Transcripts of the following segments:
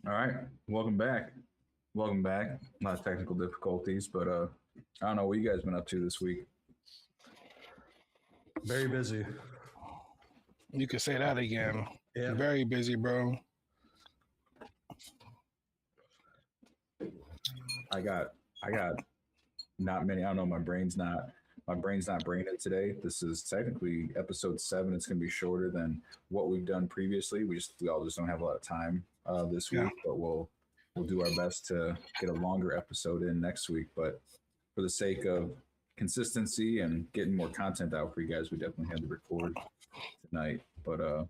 All right, welcome back. Welcome back. A lot of technical difficulties, but I don't know what you guys been up to this week. Very busy. You could say that again. Yeah. Very busy, bro. I got not many. I don't know. My brain's not braining it today. This is technically episode 7. It's gonna be shorter than what we've done previously. We all just don't have a lot of time this week, but we'll do our best to get a longer episode in next week. But for the sake of consistency and getting more content out for you guys, we definitely had to record tonight. But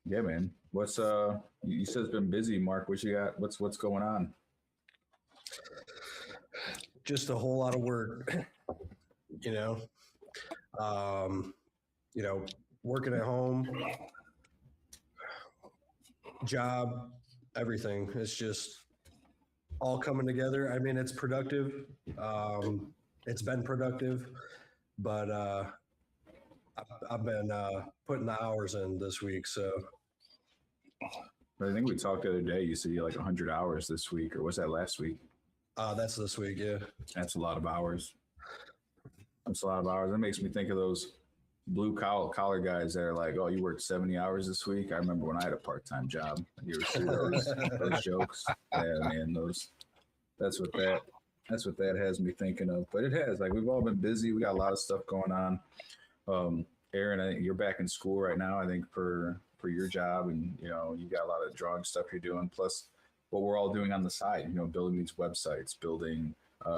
yeah, man. What's you said it's been busy, Mark. What you got? What's going on? Just a whole lot of work, working at home, job, everything. It's just all coming together. I mean, it's productive. It's been productive, but I've been putting the hours in this week. So I think we talked the other day. You said you had like 100 hours this week, or was that last week? That's this week. Yeah. That's a lot of hours. That's a lot of hours. That makes me think of those blue collar guys that are like, "Oh, you worked 70 hours this week." I remember when I had a part-time job. You ever see those jokes? Yeah, man. That's what that has me thinking of. But it has. Like, we've all been busy. We got a lot of stuff going on. Aaron, I think you're back in school right now. I think for your job, and you got a lot of drawing stuff you're doing. Plus, what we're all doing on the side. Building these websites, building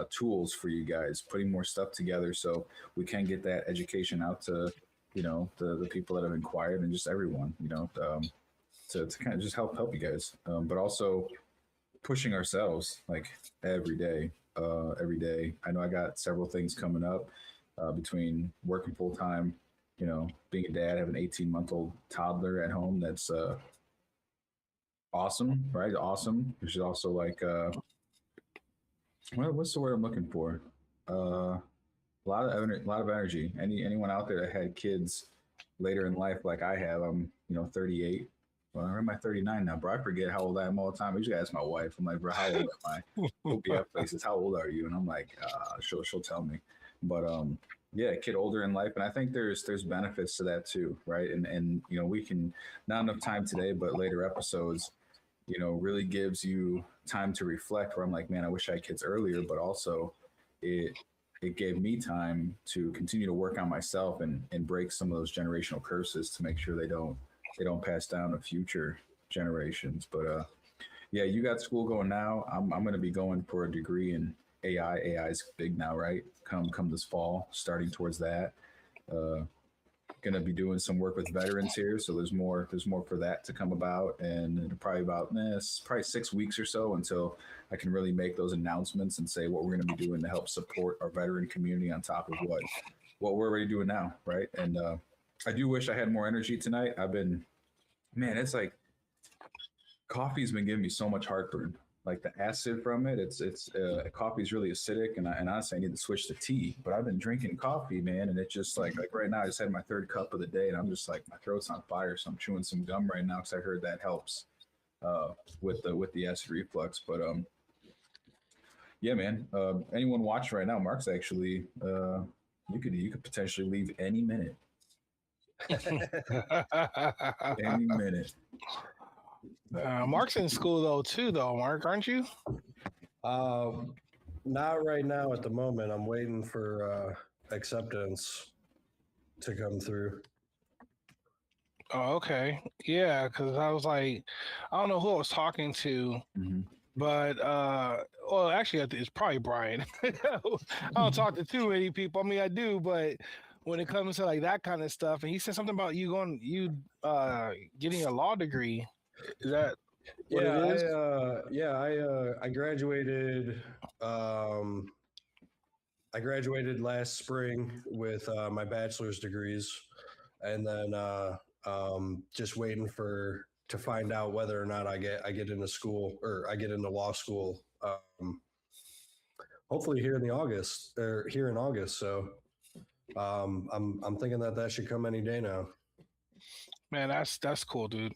tools for you guys, putting more stuff together so we can get that education out to the people that have inquired and just everyone to kind of just help you guys, but also pushing ourselves like every day. I know I got several things coming up between working full time, being a dad, have an 18-month-old toddler at home. That's awesome, right? Awesome. Which is also like what's the word I'm looking for? A lot of energy. Anyone out there that had kids later in life like I have? I'm 38. Well, I'm at 39 now, bro. I forget how old I am all the time. I usually ask my wife. I'm like, bro, how old am I? OPF places, how old are you? And I'm like, she'll tell me. But yeah, kid older in life, and I think there's benefits to that too, right? And we can, not enough time today, but later episodes, really gives you time to reflect, where I'm like, man, I wish I had kids earlier, but also it gave me time to continue to work on myself and break some of those generational curses to make sure they don't pass down to future generations. But yeah, you got school going now. I'm going to be going for a degree in AI. AI is big now, right? Come this fall, starting towards that. Going to be doing some work with veterans here, so there's more for that to come about, and probably 6 weeks or so until I can really make those announcements and say what we're going to be doing to help support our veteran community on top of what we're already doing now, right? And I do wish I had more energy tonight. It's like coffee's been giving me so much heartburn. Like the acid from it, it's coffee is really acidic, and honestly I need to switch to tea. But I've been drinking coffee, man, and it's just like right now I just had my 3rd cup of the day, and I'm just like, my throat's on fire, so I'm chewing some gum right now because I heard that helps with the acid reflux. But yeah, man. Anyone watching right now? Mark's actually you could potentially leave any minute. Any minute. Mark's in school though, Mark, aren't you? Not right now at the moment. I'm waiting for acceptance to come through. Oh, okay. Yeah, because I was like, I don't know who I was talking to, but well, actually, it's probably Brian. I don't talk to too many people. I mean, I do, but when it comes to like that kind of stuff, and he said something about you getting a law degree. Is that what it is? I graduated. I graduated last spring with my bachelor's degrees, and then just waiting to find out whether or not I get into school, or I get into law school. Hopefully here in August. So I'm thinking that should come any day now. Man, that's cool, dude.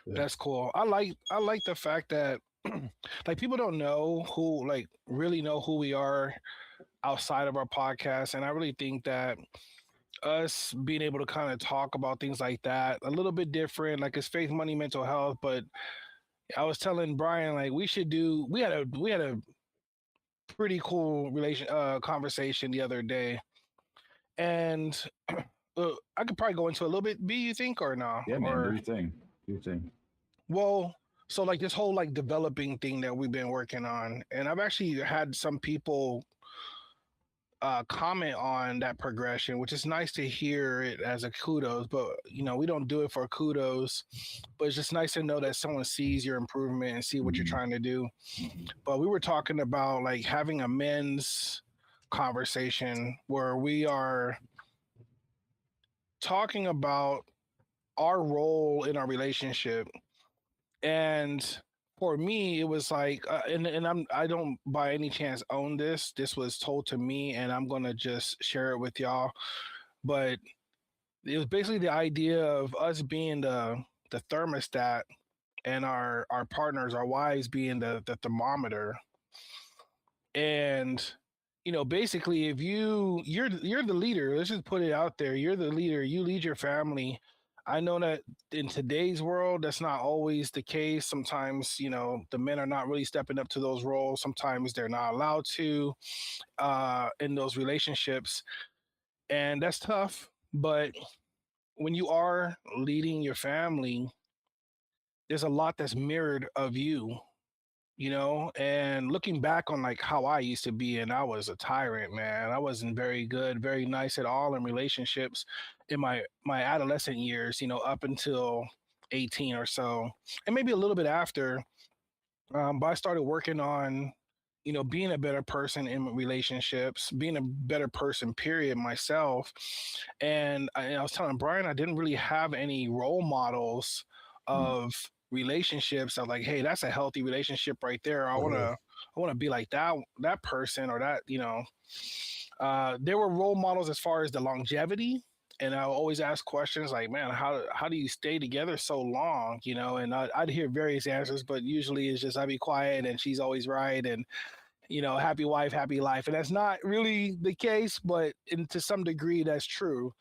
That's cool. I like the fact that like people don't know who like really know who we are outside of our podcast, and I really think that us being able to kind of talk about things like that a little bit different, like it's faith, money, mental health. But I was telling Brian like we had a pretty cool conversation the other day, and I could probably go into a little bit. B, you think or no? Yeah, man. Do Or your thing. Do your thing. well, so like this whole like developing thing that we've been working on, and I've actually had some people comment on that progression, which is nice to hear it as a kudos. But we don't do it for kudos, but it's just nice to know that someone sees your improvement and see what you're Mhm. trying to do. Mhm. But we were talking about like having a men's conversation where we are talking about our role in our relationship. And for me it was like and I don't by any chance own this was told to me, and I'm going to just share it with y'all. But it was basically the idea of us being the thermostat, and our partners, our wives, being the thermometer. And basically, if you're the leader, let's just put it out there, you're the leader, you lead your family. I know that in today's world that's not always the case. Sometimes the men are not really stepping up to those roles. Sometimes they're not allowed to in those relationships, and that's tough. But when you are leading your family, there's a lot that's mirrored of you. And looking back on like how I used to be, and I was a tyrant, man. I wasn't very good, very nice at all in relationships in my adolescent years, up until 18 or so, and maybe a little bit after. But I started working on being a better person in relationships, being a better person period myself. And I was telling Brian I didn't really have any role models Mhm. of relationships. I was like, hey, that's a healthy relationship right there. I want Mhm. to I want to be like that person, or that. There were role models as far as the longevity. And I always ask questions like, man, how do you stay together so long? And I'd hear various answers, but usually it's just I be quiet and she's always right, and happy wife, happy life. And that's not really the case, but to some degree, that's true.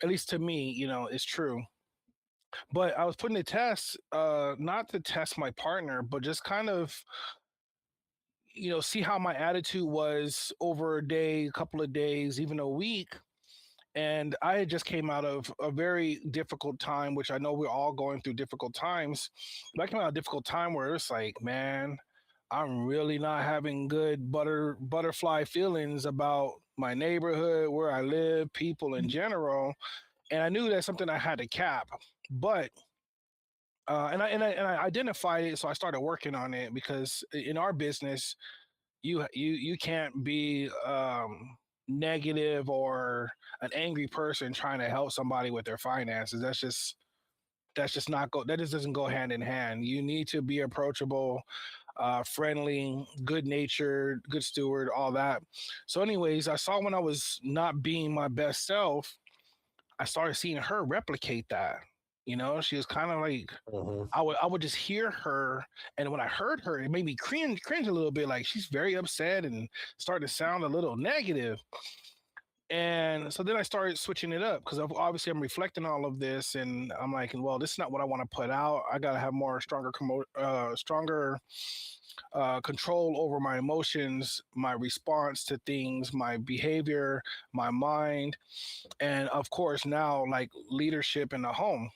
At least to me, it's true. But I was putting a test, not to test my partner, but just kind of, see how my attitude was over a day, a couple of days, even a week. And I had just came out of a very difficult time, which I know we're all going through difficult times. But I came out of a difficult time where it's like, man, I'm really not having good butterfly feelings about my neighborhood, where I live, people in general. And I knew that's something I had to cap. But and I identified it, so I started working on it, because in our business, you can't be negative or an angry person trying to help somebody with their finances. That's just not go that just doesn't go hand in hand. You need to be approachable, friendly, good natured, good steward, all that. So anyways, I saw when I was not being my best self, I started seeing her replicate that. She was kind of like, Mhm. I would just hear her, and when I heard her, it made me cringe a little bit. Like she's very upset and started to sound a little negative. And so then I started switching it up, because obviously I'm reflecting all of this, and I'm like, well, this is not what I want to put out. I gotta have more stronger control over my emotions, my response to things, my behavior, my mind, and of course now like leadership in the home.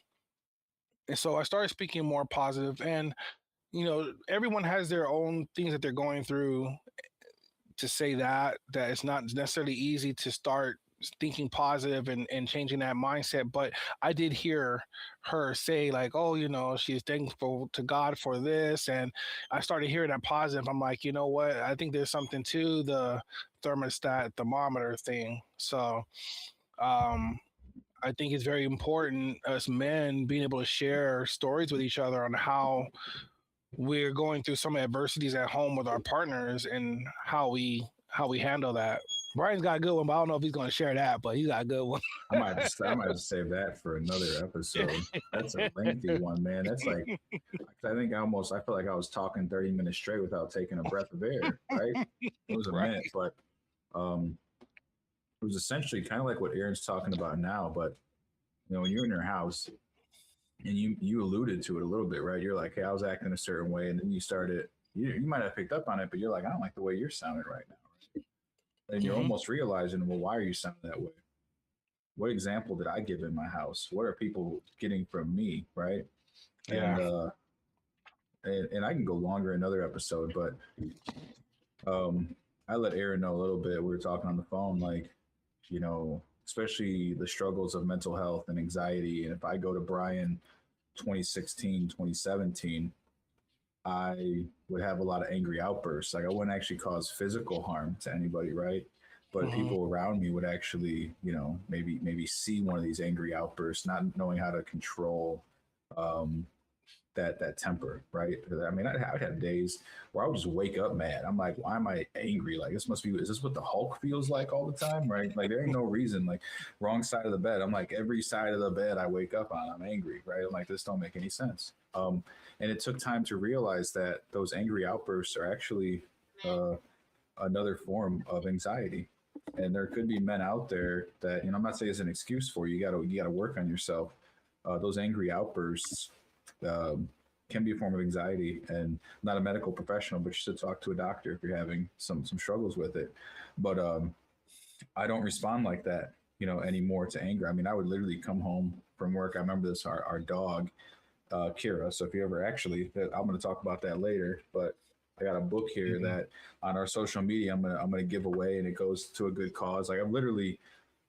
And so I started speaking more positive, and everyone has their own things that they're going through. To say that it's not necessarily easy to start thinking positive and changing that mindset. But I did hear her say like, oh, she's thankful to God for this. And I started hearing that positive. I'm like, you know what, I think there's something to the thermostat thermometer thing. So um I think it's very important as men being able to share stories with each other on how we're going through some adversities at home with our partners, and how we handle that. Brian's got a good one, but I don't know if he's going to share that. But he's got a good one. I might just save that for another episode. That's a lengthy one, man. That's like, I think I felt like I was talking 30 minutes straight without taking a breath of air, right? It was a Right. minute, but it was essentially kind of like what Aaron's talking about now. But when you're in your house and you alluded to it a little bit, right? You're like, hey, I was acting a certain way, and then you started. You might have picked up on it, but you're like, I don't like the way you're sounding right now. Right? And you're almost realizing, well, why are you sounding that way? What example did I give in my house? What are people getting from me, right? Yeah. And I can go longer in another episode, but I let Aaron know a little bit. We were talking on the phone, like, especially the struggles of mental health and anxiety. And if I go to Brian 2016, 2017, I would have a lot of angry outbursts. Like I wouldn't actually cause physical harm to anybody, right? But people around me would actually, maybe see one of these angry outbursts, not knowing how to control that temper, right? I mean, I'd have days where I would just wake up mad. I'm like, why am I angry? Like, is this what the Hulk feels like all the time, right? Like, there ain't no reason. Like, wrong side of the bed. I'm like, every side of the bed I wake up on, I'm angry, right? I'm like, this don't make any sense. And it took time to realize that those angry outbursts are actually another form of anxiety. And there could be men out there that, I'm not saying it's an excuse for you. You gotta work on yourself. Those angry outbursts can be a form of anxiety, and not a medical professional, but you should talk to a doctor if you're having some struggles with it. But I don't respond like that, anymore to anger. I mean, I would literally come home from work. I remember this, our dog, Kira. So if you ever I'm going to talk about that later, but I got a book here that on our social media, I'm going to give away, and it goes to a good cause. Like I'm literally,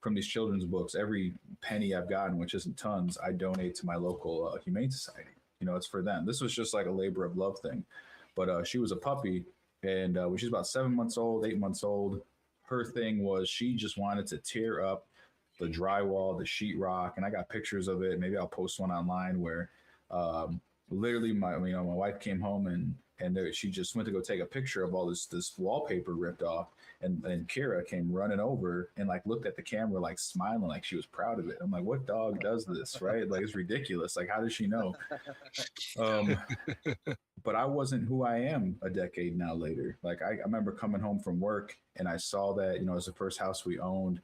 from these children's books, every penny I've gotten, which isn't tons, I donate to my local humane society. It's for them. This was just like a labor of love thing. But she was a puppy, and when she was about 7 months old, 8 months old, her thing was she just wanted to tear up the drywall, the sheetrock, and I got pictures of it. Maybe I'll post one online where literally my wife came home and she just went to go take a picture of all this wallpaper ripped off, and Kira came running over and like looked at the camera like smiling like she was proud of it. I'm like, what dog does this, right? Like it's ridiculous. Like how does she know? But I wasn't who I am a decade now later. Like I remember coming home from work and I saw that it was the first house we owned.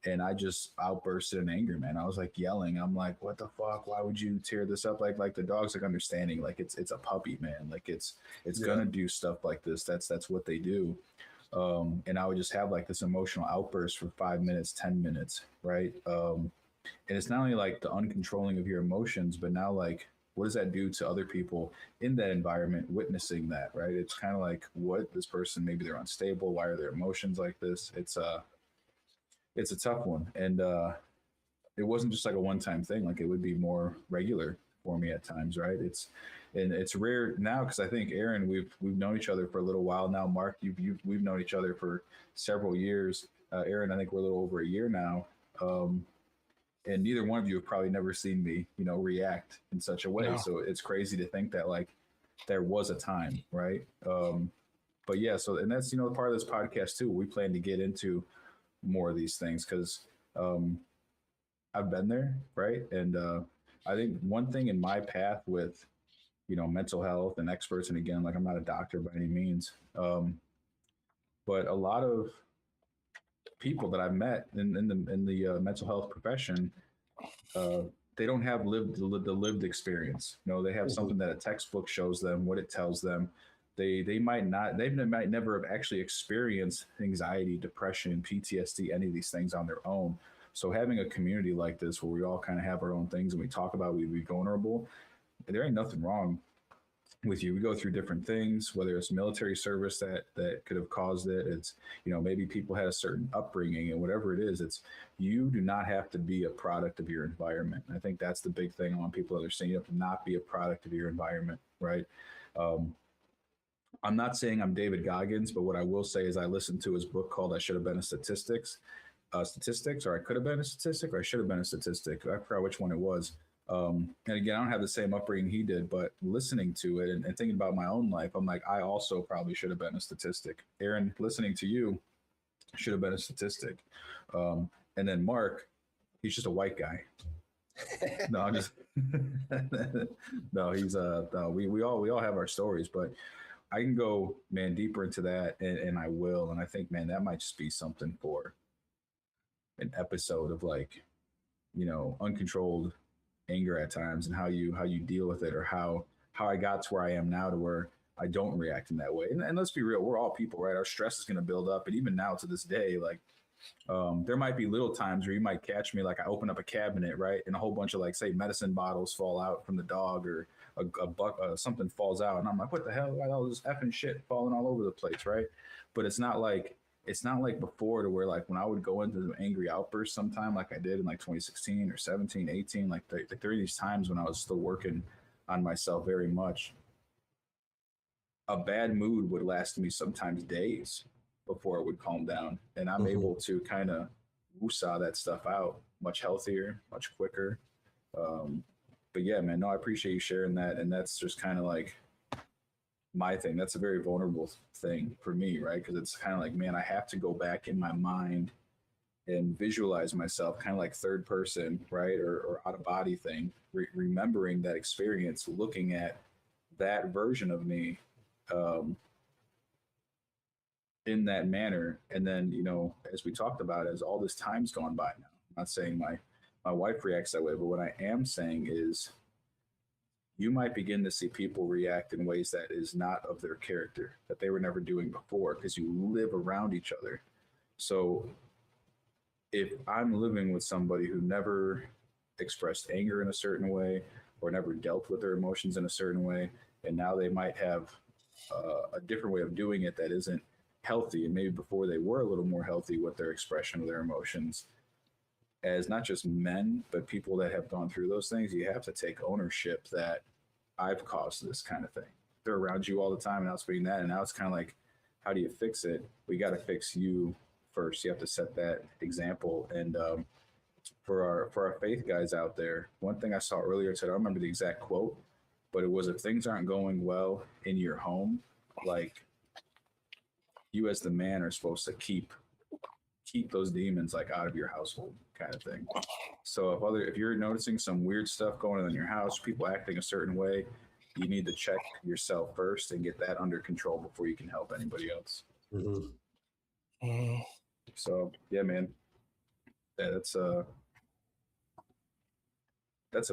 And I just outbursted in anger, man. I was like yelling. I'm like, what the fuck? Why would you tear this up? Like the dog's like understanding, like it's a puppy, man. Like it's gonna do stuff like this. That's what they do. And I would just have like this emotional outburst for 5 minutes, 10 minutes, right? And it's not only like the uncontrolling of your emotions, but now like what does that do to other people in that environment witnessing that, right? It's kind of like what this person, maybe they're unstable. Why are their emotions like this? It's a tough one. And it wasn't just like a one-time thing. Like it would be more regular for me at times, right? It's rare now because I think Aaron, we've known each other for a little while now. Mark, we've known each other for several years. Aaron, I think we're a little over a year now. And neither one of you have probably never seen me, react in such a way. No. So it's crazy to think that like there was a time, right? But yeah, so and that's part of this podcast too. We plan to get into more of these things because I've been there, right? And I think one thing in my path with mental health and experts, and again, like I'm not a doctor by any means, but a lot of people that I've met in the mental health profession, they don't have the lived experience. They have something that a textbook shows them, what it tells them. They might never have actually experienced anxiety, depression, PTSD, any of these things on their own. So having a community like this where we all kind of have our own things and we talk about, we be vulnerable, there ain't nothing wrong with you. We go through different things, whether it's military service that could have caused it. It's, maybe people had a certain upbringing, and whatever it is, it's, you do not have to be a product of your environment. I think that's the big thing I want people to understand. You have to not be a product of your environment, right? I'm not saying I'm David Goggins, but what I will say is I listened to his book called I Should Have Been a Statistics, or I could have been a statistic, or I should have been a statistic. I forgot which one it was. And again, I don't have the same upbringing he did, but listening to it and thinking about my own life, I'm like, I also probably should have been a statistic. Aaron, listening to you, Should have been a statistic. And then Mark, he's just a white guy. No, I'm just no. He's no, we all have our stories, but I can go, man, deeper into that, and I will. And I think, man, that might just be something for an episode of, like, uncontrolled anger at times, and how you deal with it, or how I got to where I am now, to where I don't react in that way. And let's be real, we're all people, right? Our stress is going to build up, and even now to this day, like, there might be little times where you might catch me, like I open up a cabinet, right, and a whole bunch of, like, say, medicine bottles fall out from the dog, or something falls out, and I'm like, what the hell? Why all this effing shit falling all over the place, right? But it's not like before, to where, like, when I would go into an angry outburst sometime, like I did in like 2016 or 17, 18, like there are these times when I was still working on myself very much. A bad mood would last me sometimes days before it would calm down, and I'm able to kind of woosah that stuff out much healthier, much quicker. But yeah, man, no, I appreciate you sharing that, and that's just kind of like my thing. That's a very vulnerable thing for me, right? Because it's kind of like, man, I have to go back in my mind and visualize myself, kind of like third person, right, or out of body thing, remembering that experience, looking at that version of me, in that manner. And then, as we talked about, as all this time's gone by now, I'm not saying my wife reacts that way, but what I am saying is, you might begin to see people react in ways that is not of their character, that they were never doing before, because you live around each other. So if I'm living with somebody who never expressed anger in a certain way, or never dealt with their emotions in a certain way, and now they might have a different way of doing it that isn't healthy, and maybe before they were a little more healthy with their expression of their emotions, as not just men, but people that have gone through those things, you have to take ownership that I've caused this kind of thing. They're around you all the time, and I was being that, and now it's kind of like, how do you fix it? We got to fix you first. You have to set that example. And for our faith guys out there, one thing I saw earlier today, I don't remember the exact quote, but it was, if things aren't going well in your home, like, you as the man are supposed to keep those demons, like, out of your household, kind of thing. So if you're noticing some weird stuff going on in your house, people acting a certain way, you need to check yourself first and get that under control before you can help anybody else. So yeah, man, that's a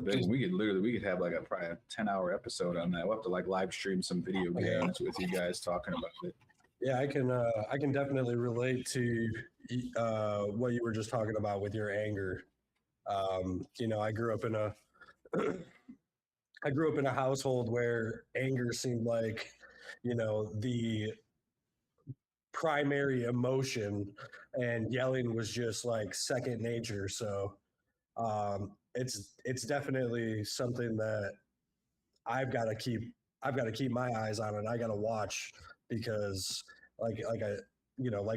big one. We could have like probably a 10-hour episode on that. We'll have to like live stream some video games with you guys talking about it. Yeah, I can definitely relate to what you were just talking about with your anger. I grew up in a household where anger seemed like, the primary emotion, and yelling was just like second nature. So it's definitely something that I've got to keep my eyes on, and I got to watch, because like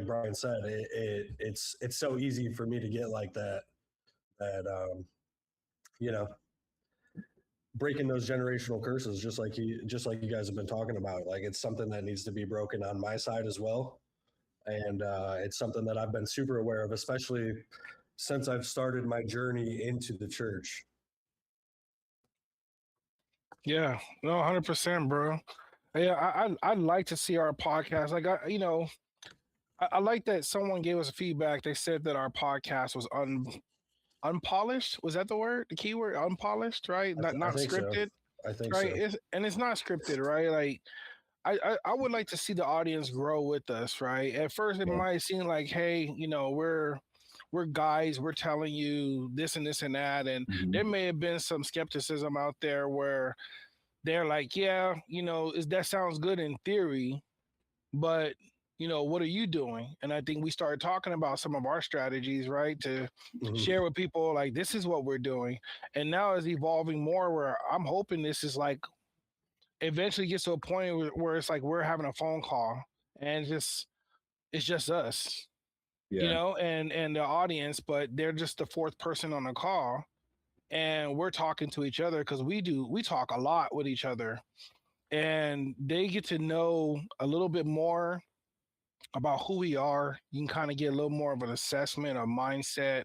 Brian said, it's so easy for me to get like that breaking those generational curses, just like you guys have been talking about. Like, it's something that needs to be broken on my side as well. And it's something that I've been super aware of, especially since I've started my journey into the church. Yeah, no, 100%, bro. Yeah, I'd like to see our podcast. Like, I like that someone gave us feedback. They said that our podcast was unpolished. Was that the word? The keyword? Unpolished, right? Not scripted. So. I think right? so. It's not scripted, right? Like, I would like to see the audience grow with us, right? At first, it might seem like, hey, we're guys, we're telling you this and this and that, and there may have been some skepticism out there where they're like, yeah, that sounds good in theory, but what are you doing? And I think we started talking about some of our strategies, right, to share with people, like, this is what we're doing. And now it's evolving more, where I'm hoping this is like eventually gets to a point where it's like we're having a phone call, and it's just us, and the audience, but they're just the fourth person on the call, and we're talking to each other, because we talk a lot with each other, and they get to know a little bit more about who we are. You can kind of get a little more of an assessment, a mindset.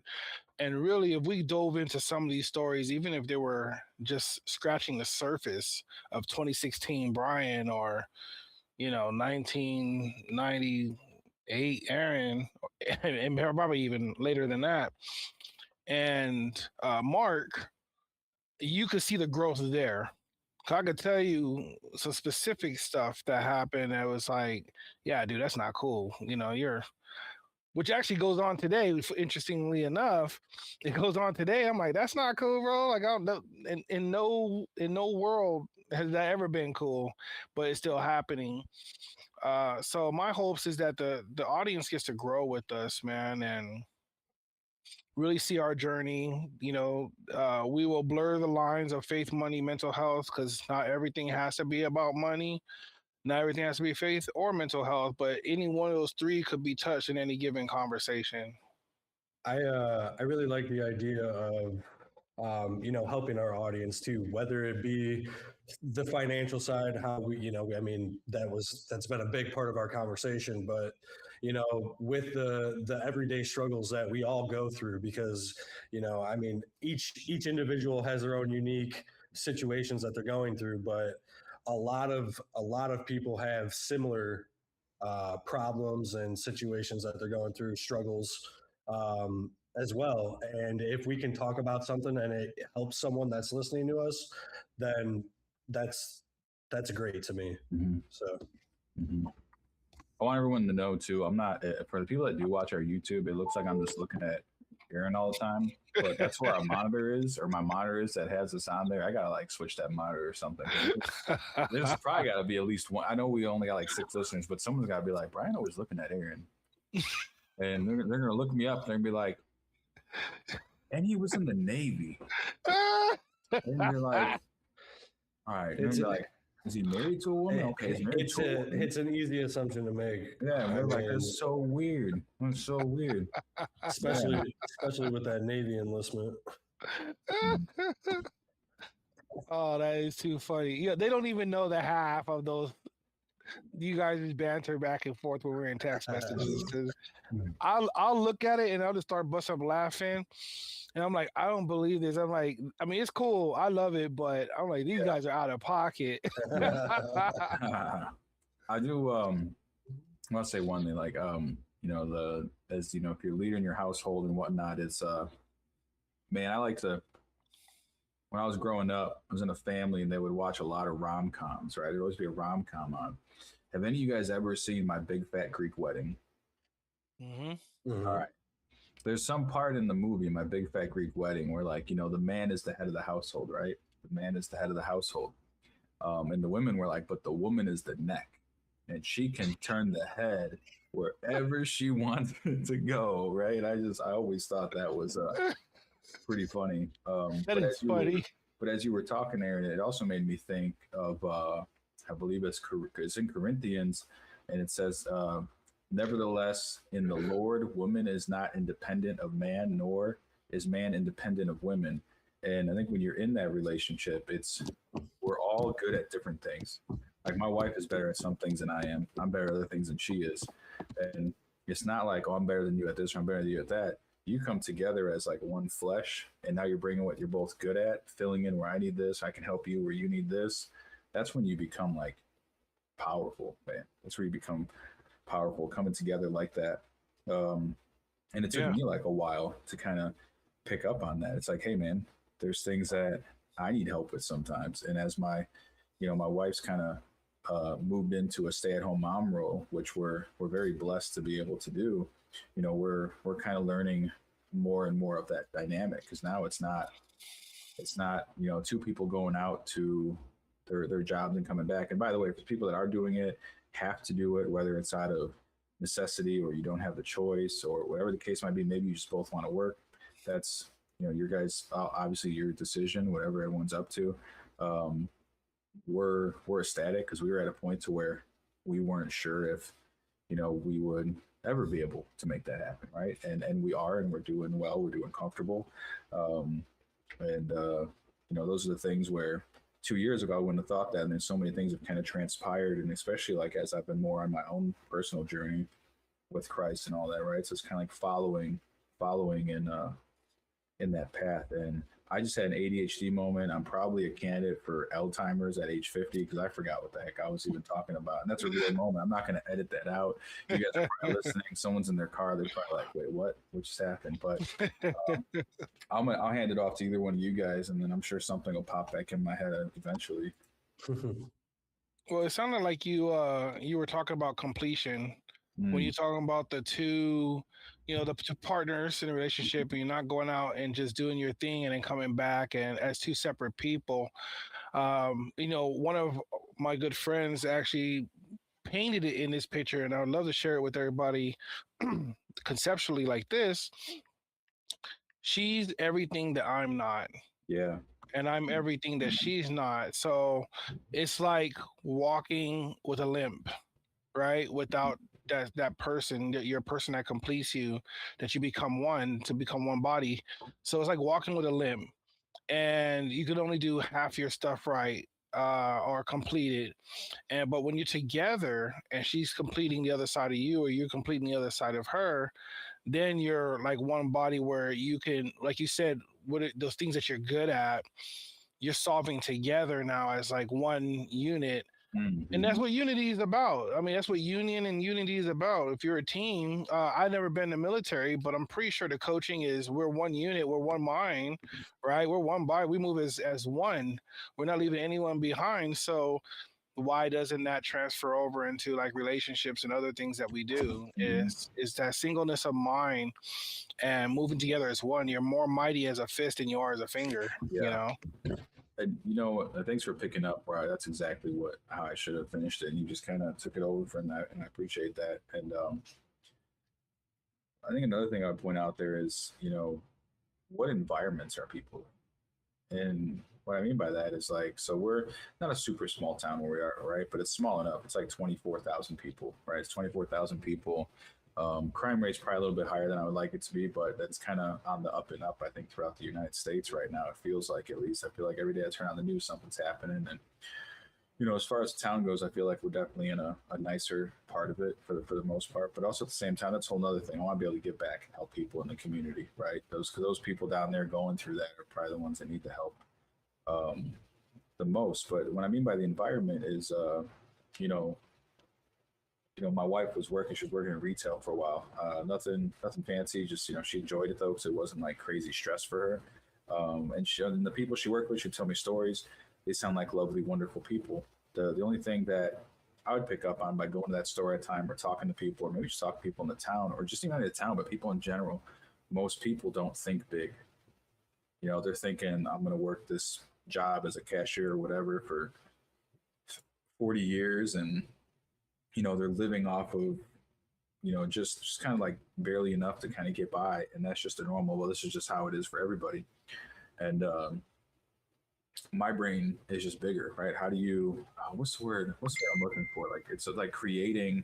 And really, if we dove into some of these stories, even if they were just scratching the surface of 2016 Brian or, 1998 Aaron, and probably even later than that, and Mark, you could see the growth there. I could tell you some specific stuff that happened that was like, yeah, dude, that's not cool. Which actually goes on today. Interestingly enough, it goes on today. I'm like, that's not cool, bro. Like, I don't know, in no world has that ever been cool, but it's still happening. So my hopes is that the audience gets to grow with us, man, and really see our journey. We will blur the lines of faith, money, mental health, because not everything has to be about money. Not everything has to be faith or mental health, but any one of those three could be touched in any given conversation. I really like the idea of helping our audience too, whether it be the financial side, how we, I mean, that's been a big part of our conversation, but with the everyday struggles that we all go through, because I mean, each individual has their own unique situations that they're going through, but a lot of people have similar problems and situations that they're going through, struggles as well. And if we can talk about something and it helps someone that's listening to us, then that's great to me. Mm-hmm. So mm-hmm. I want everyone to know too, I'm not, for the people that do watch our YouTube, it looks like I'm just looking at Aaron all the time, but that's where our monitor is, or my monitor is that has this on there. I gotta like switch that monitor or something. There's probably gotta be at least one. I know we only got like 6 listeners, but someone's gotta be like, Brian always looking at Aaron. And they're gonna look me up and they're gonna be like, and he was in the Navy. And you're like, all right. And you're like, is he married to a woman? Okay, he's married to a woman. It's an easy assumption to make. Yeah, we're like, that's so weird. That's so weird. Especially with that Navy enlistment. Oh, that is too funny. Yeah, they don't even know the half of those. You guys just banter back and forth when we're in text messages, because I'll look at it and I'll just start busting up laughing, and I'm like, I don't believe this. I'm like, I mean, it's cool, I love it, but I'm like, these guys are out of pocket. I do. I want to say one thing, like as if you're leading your household and whatnot, it's man, I like to. When I was growing up, I was in a family and they would watch a lot of rom-coms, right? There'd always be a rom-com on. Have any of you guys ever seen My Big Fat Greek Wedding? Mm-hmm. Mm-hmm. All right. There's some part in the movie, My Big Fat Greek Wedding, where like, the man is the head of the household, right? The man is the head of the household. And the women were like, but the woman is the neck. And she can turn the head wherever she wants it to go, right? I always thought that was pretty funny. That is funny. But as you were talking, Aaron, it also made me think of, I believe it's in Corinthians, and it says, nevertheless, in the Lord, woman is not independent of man, nor is man independent of women. And I think when you're in that relationship, we're all good at different things. Like my wife is better at some things than I am. I'm better at other things than she is. And it's not like, oh, I'm better than you at this, or I'm better than you at that. You come together as like one flesh, and now you're bringing what you're both good at, filling in where I need this, I can help you where you need this. That's when you become like powerful, man. That's where you become powerful, coming together like that. And it took me like a while to kind of pick up on that. It's like, hey man, there's things that I need help with sometimes. And as my wife's kind of moved into a stay-at-home mom role, which we're very blessed to be able to do, we're kind of learning more and more of that dynamic, because now it's not two people going out to their jobs and coming back. And by the way, for people that are doing it, have to do it, whether it's out of necessity or you don't have the choice or whatever the case might be, maybe you just both want to work. That's your guys, obviously your decision, whatever everyone's up to. We're ecstatic because we were at a point to where we weren't sure if we would ever be able to make that happen, right? And we are, and we're doing well, we're doing comfortable. Those are the things where 2 years ago I wouldn't have thought that, and then so many things have kind of transpired, and especially like as I've been more on my own personal journey, with Christ and all that, right? So it's kind of like following in that path. And I just had an ADHD moment. I'm probably a candidate for Alzheimer's at age 50 because I forgot what the heck I was even talking about. And that's a real moment. I'm not going to edit that out. You guys are probably listening. Someone's in their car. They're probably like, wait, what? What just happened? But I'll hand it off to either one of you guys, and then I'm sure something will pop back in my head eventually. Well, it sounded like you were talking about completion when you're talking about the two, the two partners in a relationship, and you're not going out and just doing your thing and then coming back and as two separate people. One of my good friends actually painted it in this picture, and I would love to share it with everybody conceptually like this. She's everything that I'm not. Yeah. And I'm everything that she's not. So it's like walking with a limp, right? Without that person, your person that completes you, that you become one, to become one body. So it's like walking with a limp, and you can only do half your stuff right, or complete it. But when you're together and she's completing the other side of you, or you're completing the other side of her, then you're like one body where you can, like you said, those things that you're good at, you're solving together now as like one unit. And that's what unity is about. I mean, that's what union and unity is about. If you're a team, I've never been in the military, but I'm pretty sure the coaching is we're one unit, we're one mind, right? We're one body. We move as one. We're not leaving anyone behind. So why doesn't that transfer over into like relationships and other things that we do? Is that singleness of mind and moving together as one. You're more mighty as a fist than you are as a finger. And thanks for picking up, Brian. That's exactly how I should have finished it. And you just kind of took it over from that, and I appreciate that. And I think another thing I would point out there is, what environments are people in? And what I mean by that is like, so we're not a super small town where we are, right? But it's small enough. It's like 24,000 people, right? It's 24,000 people. Crime rate's probably a little bit higher than I would like it to be, but that's kind of on the up and up, I think, throughout the United States right now. It feels like, at least, I feel like every day I turn on the news, something's happening. And, as far as the town goes, I feel like we're definitely in a nicer part of it for the most part. But also at the same time, that's a whole other thing. I want to be able to give back and help people in the community, right? Those people down there going through that are probably the ones that need the help the most. But what I mean by the environment is, my wife she was working in retail for a while. Nothing fancy. Just, she enjoyed it though, because it wasn't like crazy stress for her. And the people she worked with, she'd tell me stories. They sound like lovely, wonderful people. The only thing that I would pick up on by going to that store at a time, or talking to people, or maybe just talk to people in the town, or just even in the town, but people in general, most people don't think big. They're thinking, I'm going to work this job as a cashier or whatever for 40 years. And, they're living off of, just kind of like barely enough to kind of get by. And that's just a normal, well, this is just how it is for everybody. And my brain is just bigger, right? How do you, what's the word I'm looking for? Like, it's like creating,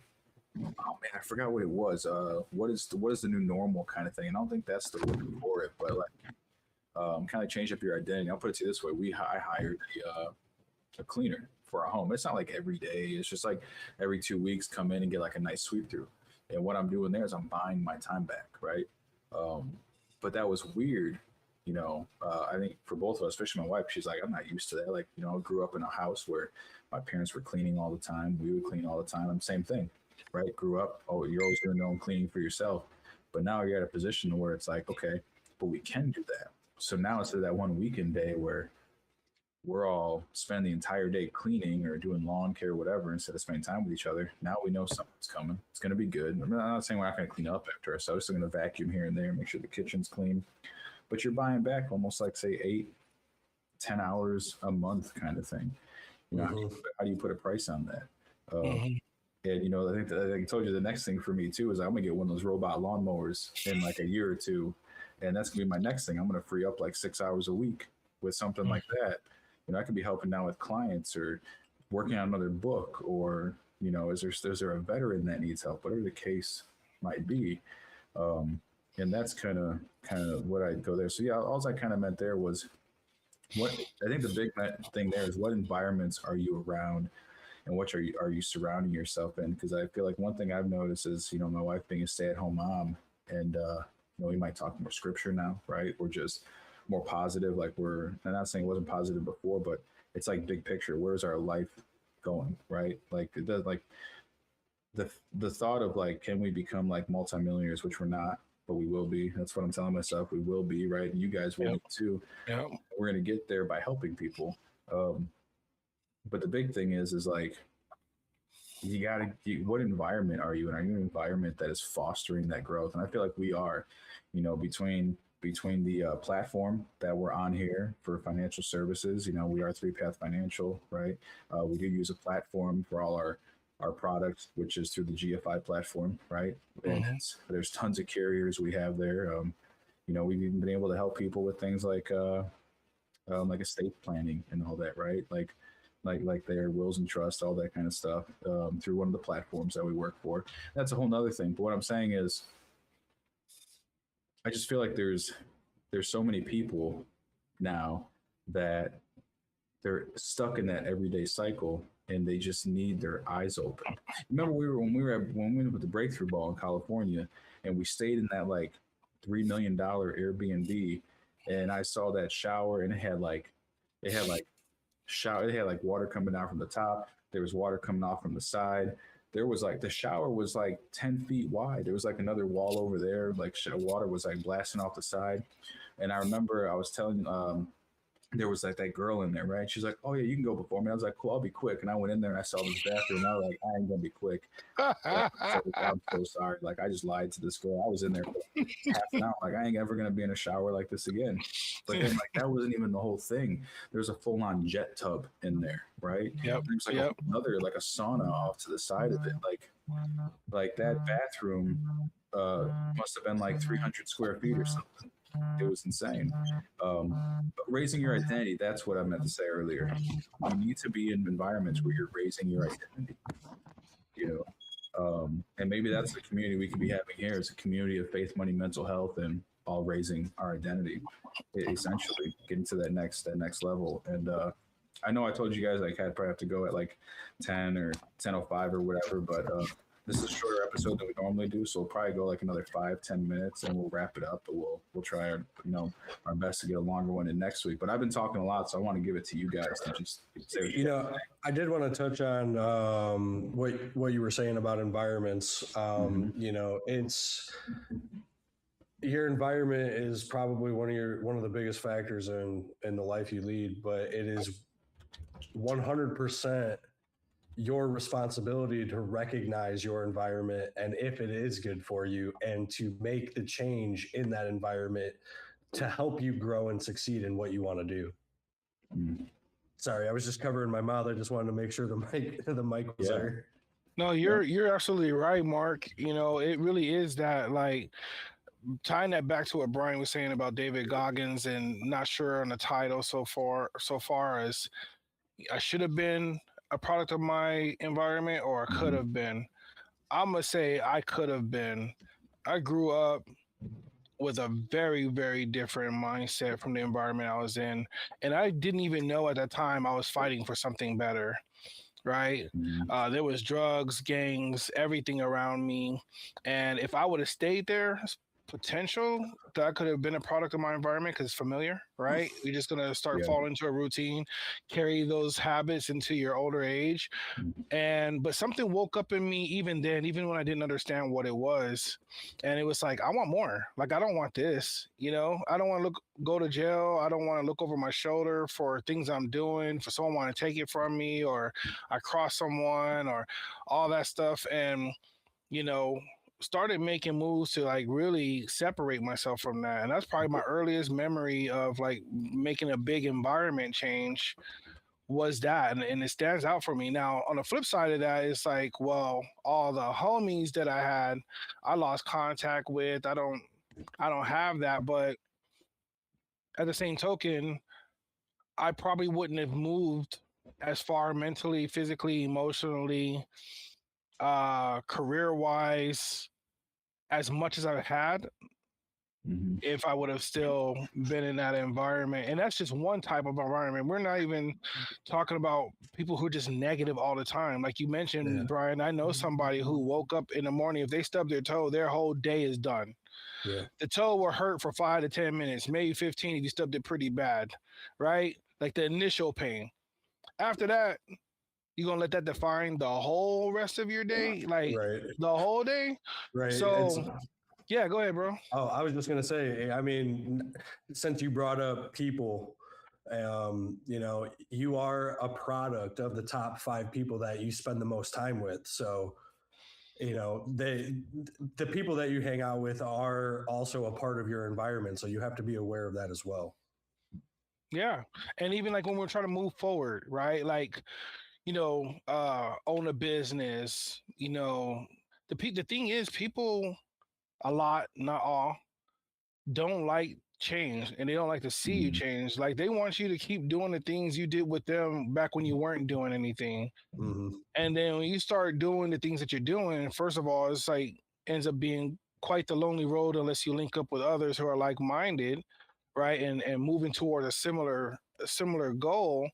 oh man, I forgot what it was. What is the new normal kind of thing? And I don't think that's the word for it, but like, kind of change up your identity. I'll put it to you this way. I hired a cleaner for our home. It's not like every day. It's just like every 2 weeks, come in and get like a nice sweep through. And what I'm doing there is I'm buying my time back, right? But that was weird. I think for both of us, especially my wife, she's like, I'm not used to that. Like, I grew up in a house where my parents were cleaning all the time. We would clean all the time. Same thing, right? Grew up, oh, you're always doing your own cleaning for yourself. But now you're at a position where it's like, okay, but we can do that. So now instead of that one weekend day where we're all spending the entire day cleaning or doing lawn care or whatever, instead of spending time with each other, now we know something's coming. It's going to be good. I'm not saying we're not going to clean up after ourselves. We're still going to vacuum here and there, make sure the kitchen's clean. But you're buying back almost like, say, 8-10 hours a month kind of thing. How do you put a price on that? And, I think I told you the next thing for me, too, is I'm going to get one of those robot lawnmowers in like a year or two. And that's going to be my next thing. I'm going to free up like 6 hours a week with something like that. I could be helping now with clients or working on another book, or, is there a veteran that needs help, whatever the case might be. And that's kind of what I'd go there. So yeah, all I kind of meant there was, what I think the big thing there is, what environments are you around? and what are you surrounding yourself in? Because I feel like one thing I've noticed is, you know, my wife being a stay-at-home mom, and you know, we might talk more scripture now, right? We're just more positive. Like I'm not saying it wasn't positive before, but it's like big picture. Where's our life going, right? Like it does, like the thought of like, can we become like multimillionaires, which we're not, but we will be. That's what I'm telling myself. We will be, right? And you guys will be too. Yep. We're going to get there by helping people. But the big thing is like, what environment are you in? Are you in an environment that is fostering that growth? And I feel like we are, you know, between the platform that we're on here for financial services. You know, we are 3Path Financial, right? We do use a platform for all our products, which is through the GFI platform, right? And there's tons of carriers we have there. You know, we've even been able to help people with things like estate planning and all that, right? Like their wills and trust, all that kind of stuff, through one of the platforms that we work for. That's a whole nother thing. But what I'm saying is, I just feel like there's so many people now that they're stuck in that everyday cycle, and they just need their eyes open. Remember, when we went with the Breakthrough Ball in California, and we stayed in that like $3 million Airbnb, and I saw that shower, and it had like water coming down from the top. There was water coming off from the side. There was like, the shower was like 10 feet wide. There was like another wall over there, like water was like blasting off the side. And I remember I was telling, there was like that girl in there, right? She's like, "Oh yeah, you can go before me." I was like, "Cool, I'll be quick." And I went in there and I saw this bathroom. And I was like, "I ain't gonna be quick." I'm so sorry. Like, I just lied to this girl. I was in there for half an hour. Like, I ain't ever gonna be in a shower like this again. But then, like, that wasn't even the whole thing. There's a full-on jet tub in there, right? Yep. There's like another, like a sauna off to the side of it. Like that bathroom must have been like 300 square feet or something. It was insane. But raising your identity, that's what I meant to say earlier. You need to be in environments where you're raising your identity, you know. And maybe that's the community we could be having here, is a community of faith, money, mental health, and all raising our identity, essentially getting to that next level. And I know I told you guys like I'd probably have to go at like 10 or 10:05 or whatever, but this is a shorter episode than we normally do, so we'll probably go like another 5-10 minutes, and we'll wrap it up. But we'll try our best to get a longer one in next week. But I've been talking a lot, so I want to give it to you guys to just say. You know, I did want to touch on what you were saying about environments. You know, it's your environment is probably one of the biggest factors in the life you lead, but it is 100% your responsibility to recognize your environment and if it is good for you, and to make the change in that environment to help you grow and succeed in what you want to do. Sorry, I was just covering my mouth. I just wanted to make sure the mic was there. No, you're absolutely right, Mark. You know, it really is that, like, tying that back to what Brian was saying about David Goggins, and not sure on the title so far as I should have been a product of my environment, or I could have been. I'm gonna say I could have been. I grew up with a very, very different mindset from the environment I was in, and I didn't even know at that time I was fighting for something better. Right? There was drugs, gangs, everything around me, and if I would have stayed there, potential that I could have been a product of my environment, because it's familiar, right? You're just gonna start falling into a routine, carry those habits into your older age. But something woke up in me even then, even when I didn't understand what it was. And it was like, I want more. Like, I don't want this, you know? I don't want to go to jail. I don't want to look over my shoulder for things I'm doing, for someone want to take it from me, or I cross someone, or all that stuff. And, you know, started making moves to like really separate myself from that. And that's probably my earliest memory of like making a big environment change, was that. And it stands out for me. Now, on the flip side of that, it's like, well, all the homies that I had, I lost contact with. I don't have that. But at the same token, I probably wouldn't have moved as far mentally, physically, emotionally, career wise, as much as I had if I would have still been in that environment. And that's just one type of environment. We're not even talking about people who are just negative all the time. Like you mentioned, Brian, I know somebody who woke up in the morning, if they stub their toe, their whole day is done. Yeah. The toe will hurt for 5 to 10 minutes, maybe 15 if you stubbed it pretty bad, right? Like the initial pain. After that, you're going to let that define the whole rest of your day? Like the whole day? Right. So... yeah, go ahead, bro. Oh, I was just going to say, I mean, since you brought up people, you know, you are a product of the top 5 people that you spend the most time with. So, you know, the people that you hang out with are also a part of your environment. So you have to be aware of that as well. Yeah. And even like when we're trying to move forward, right? Like, you know, own a business, you know, the thing is people, a lot, not all, don't like change, and they don't like to see you change. Like they want you to keep doing the things you did with them back when you weren't doing anything. And then when you start doing the things that you're doing, first of all, it's like ends up being quite the lonely road unless you link up with others who are like-minded, right? And moving toward a similar goal.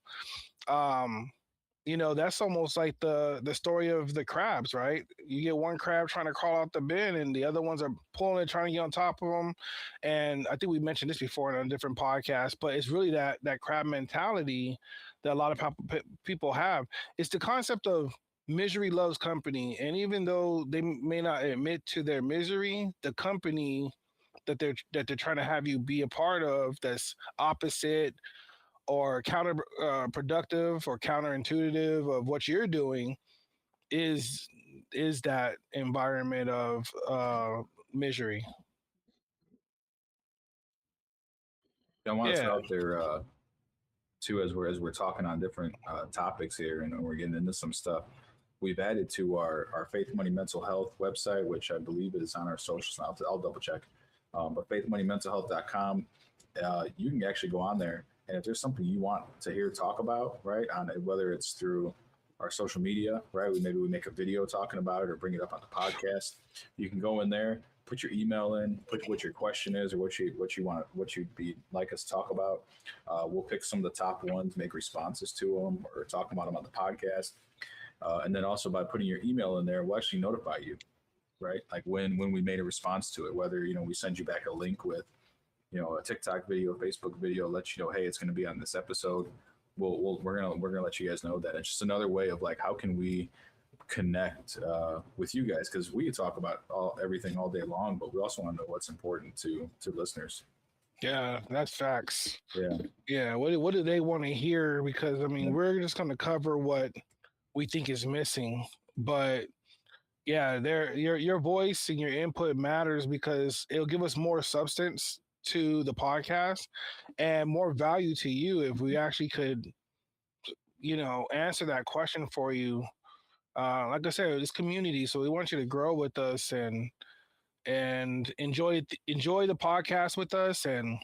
You know, that's almost like the story of the crabs, right? You get one crab trying to crawl out the bin and the other ones are pulling it, trying to get on top of them. And I think we mentioned this before in a different podcast, but it's really that crab mentality that a lot of people have. It's the concept of misery loves company. And even though they may not admit to their misery, the company that they're trying to have you be a part of that's opposite or counterproductive or counterintuitive of what you're doing is that environment of misery. I want to throw out there too, as we're talking on different topics here, and we're getting into some stuff. We've added to our Faith Money Mental Health website, which I believe is on our socials. I'll double check. But Faith.Money.Mentalhealth.com, you can actually go on there. And if there's something you want to hear talk about, right, on whether it's through our social media, right, maybe we make a video talking about it or bring it up on the podcast, you can go in there, put your email in, put what your question is or what you want, what you'd be like us to talk about. We'll pick some of the top ones, make responses to them, or talk about them on the podcast. And then also by putting your email in there, we'll actually notify you, right? Like when we made a response to it, whether, you know, we send you back a link with, you know, a TikTok video, Facebook video, let you know, hey, it's going to be on this episode. We're gonna let you guys know that. It's just another way of like, how can we connect with you guys? Because we talk about everything all day long, but we also want to know what's important to listeners. Yeah, that's facts. Yeah. What do they want to hear? Because I mean, we're just going to cover what we think is missing, but yeah, your voice and your input matters because it'll give us more substance to the podcast and more value to you if we actually could, you know, answer that question for you. Like I said, it's community, so we want you to grow with us and enjoy the podcast with us and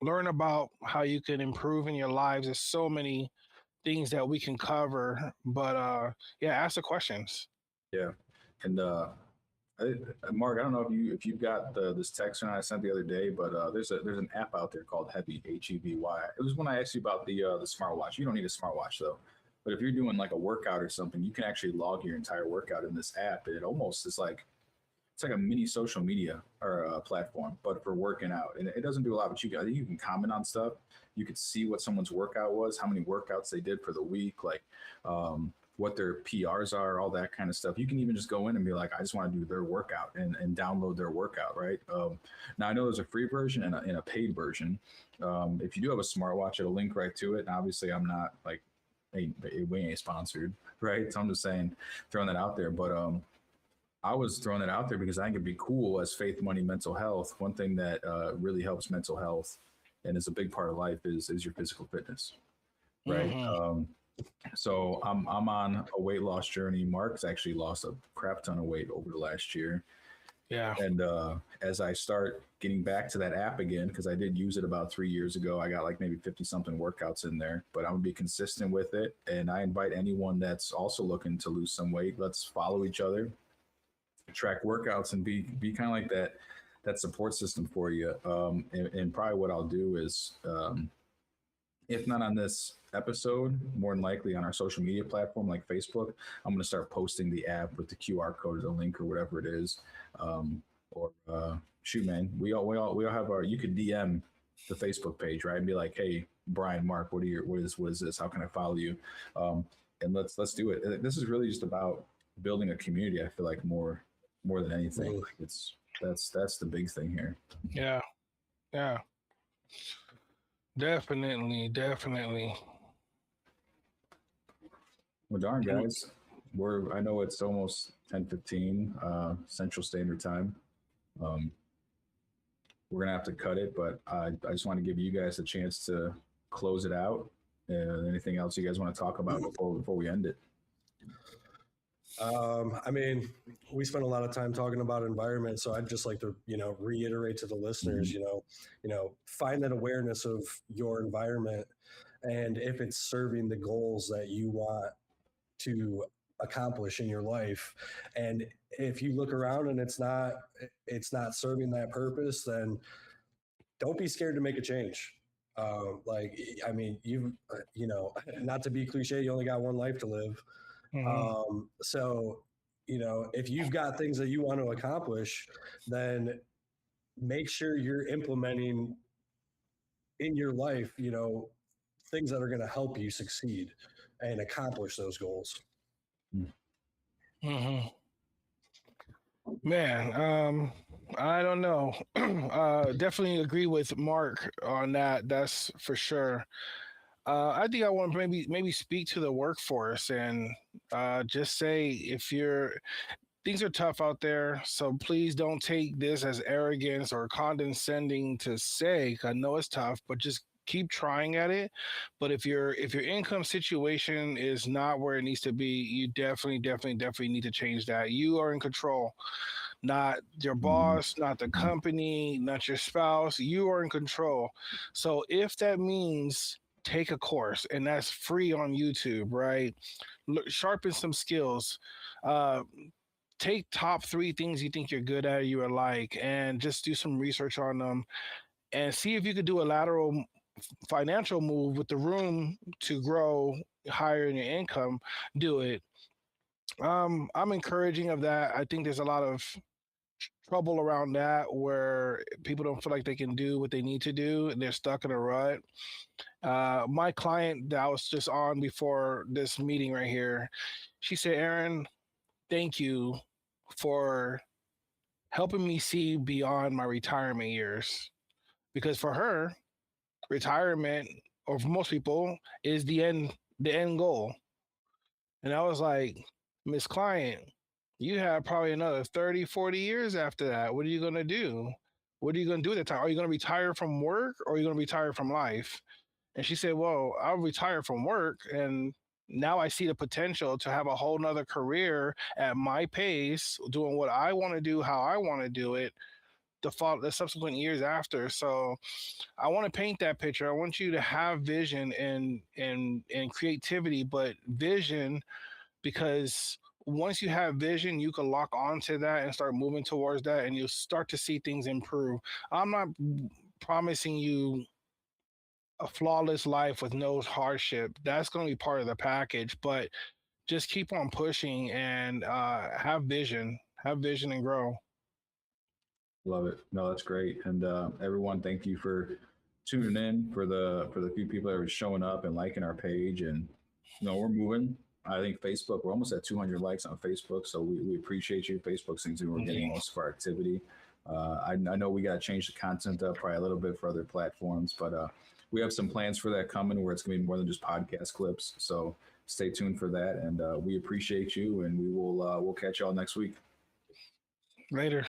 learn about how you can improve in your lives. There's so many things that we can cover, but yeah, ask the questions. Yeah, and Mark, I don't know if you've got this text I sent the other day, but there's an app out there called Heavy, Hevy. It was when I asked you about the smartwatch. You don't need a smartwatch though, but if you're doing like a workout or something, you can actually log your entire workout in this app. And it almost is like it's like a mini social media or a platform, but for working out. And it doesn't do a lot, but you can comment on stuff. You could see what someone's workout was, how many workouts they did for the week, like what their PRs are, all that kind of stuff. You can even just go in and be like, I just want to do their workout and download their workout, right? Now, I know there's a free version and a paid version. If you do have a smartwatch, it'll link right to it. And obviously, I'm not like, we ain't sponsored, right? So I'm just saying, throwing that out there. But I was throwing it out there because I think it'd be cool as Faith, Money, Mental Health. One thing that really helps mental health and is a big part of life is your physical fitness, right? Mm-hmm. So I'm on a weight loss journey. Mark's actually lost a crap ton of weight over the last year. Yeah. And as I start getting back to that app again, because I did use it about 3 years ago, I got like maybe 50 something workouts in there, but I'm gonna be consistent with it. And I invite anyone that's also looking to lose some weight. Let's follow each other, track workouts, and be kind of like that support system for you. And probably what I'll do is, if not on this episode, more than likely on our social media platform like Facebook, I'm going to start posting the app with the QR code or the link or whatever it is. Shoot, man, we all have our. You could DM the Facebook page, right, and be like, "Hey, Brian, Mark, what is this? How can I follow you?" And let's do it. This is really just about building a community. I feel like more than anything, like that's the big thing here. Yeah. Definitely. Well, darn, guys, I know it's almost 10:15 Central Standard Time. We're gonna have to cut it, but I just want to give you guys a chance to close it out. Anything else you guys want to talk about before we end it? I mean, we spent a lot of time talking about environment, so I'd just like to, reiterate to the listeners, find that awareness of your environment, and if it's serving the goals that you want to accomplish in your life. And if you look around and it's not serving that purpose, then don't be scared to make a change. Not to be cliche, you only got one life to live. So, if you've got things that you want to accomplish, then make sure you're implementing in your life, things that are going to help you succeed and accomplish those goals. Mm-hmm. Man, I don't know. Definitely agree with Mark on that. That's for sure. I think I want to maybe speak to the workforce and just say things are tough out there, so please don't take this as arrogance or condescending to say. I know it's tough, but just keep trying at it. But if your income situation is not where it needs to be, you definitely need to change that. You are in control, not your boss, not the company, not your spouse. You are in control. So if that means take a course, and that's free on YouTube, right? Sharpen some skills. Take top 3 things you think you're good at, you are like, and just do some research on them and see if you could do a lateral financial move with the room to grow higher in your income. Do it. I'm encouraging of that. I think there's a lot of trouble around that where people don't feel like they can do what they need to do and they're stuck in a rut. My client that I was just on before this meeting right here, she said, Aaron, thank you for helping me see beyond my retirement years. Because for her, retirement, or for most people, is the end goal. And I was like, Miss Client, you have probably another 30, 40 years after that. What are you going to do? What are you going to do at that time? Are you going to retire from work or are you going to retire from life? And she said, well, I'll retire from work. And now I see the potential to have a whole nother career at my pace, doing what I want to do, how I want to do it, the subsequent years after. So I want to paint that picture. I want you to have vision and creativity, but vision, because once you have vision, you can lock onto that and start moving towards that, and you'll start to see things improve. I'm not promising you a flawless life with no hardship. That's going to be part of the package, but just keep on pushing and have vision and grow. Love it. No, that's great. And everyone, thank you for tuning in, for the few people that are showing up and liking our page. And we're moving. I think Facebook, we're almost at 200 likes on Facebook, so we appreciate you. Facebook seems to be we're getting most of our activity. I know we got to change the content up probably a little bit for other platforms, but we have some plans for that coming where it's going to be more than just podcast clips. So stay tuned for that, and we appreciate you, and we'll catch y'all next week. Later.